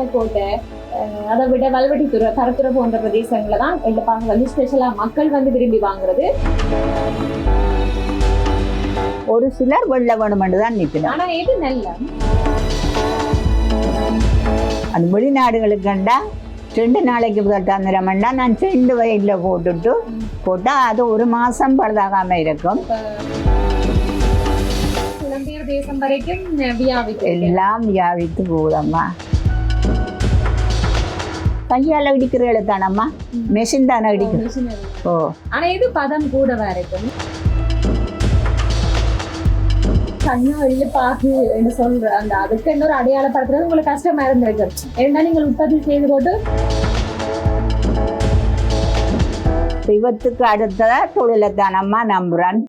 பாலக்கோட்டை அதை விட வல்வெட்டித்துறை கருத்துறை போன்ற பிரதேசங்களை தான் எள்ளப்பாக வந்து ஸ்பெஷலா மக்கள் வந்து விரும்பி வாங்குறது. ஒரு சிலர் வெள்ளை வேணுமென்று தான் நிற்கணும். ஆனா எது நல்ல அது வெளிநாடுகளுக்கு கண்டா 2 நாளைக்கு தந்திரம்னா நான் 2 வயலில் போட்டால் அது 1 மாதம் பழுதாகாம இருக்கும். புலம்பெயர் தேசம் வரைக்கும் வியாபிக்கும், எல்லாம் வியாபித்து போகுதம்மா. கையால் இடிக்கிறீங்களே தானம்மா, மெஷின் தானே இடிக்கும். ஓ, ஆனா எது பதம் கூட வரைக்கும் தனியா வெளியில பாக்கு என்று சொல்ற அந்த அதுக்கு இன்னொரு அடையாளப்படுத்துறது உங்களுக்கு கஷ்டமா இருந்திருக்கு. ஏன்னா நீங்கள் உற்பத்தி செய்து போட்டு இவத்துக்கு அடுத்ததா தொழிலை தானம்மா நம்புறான்.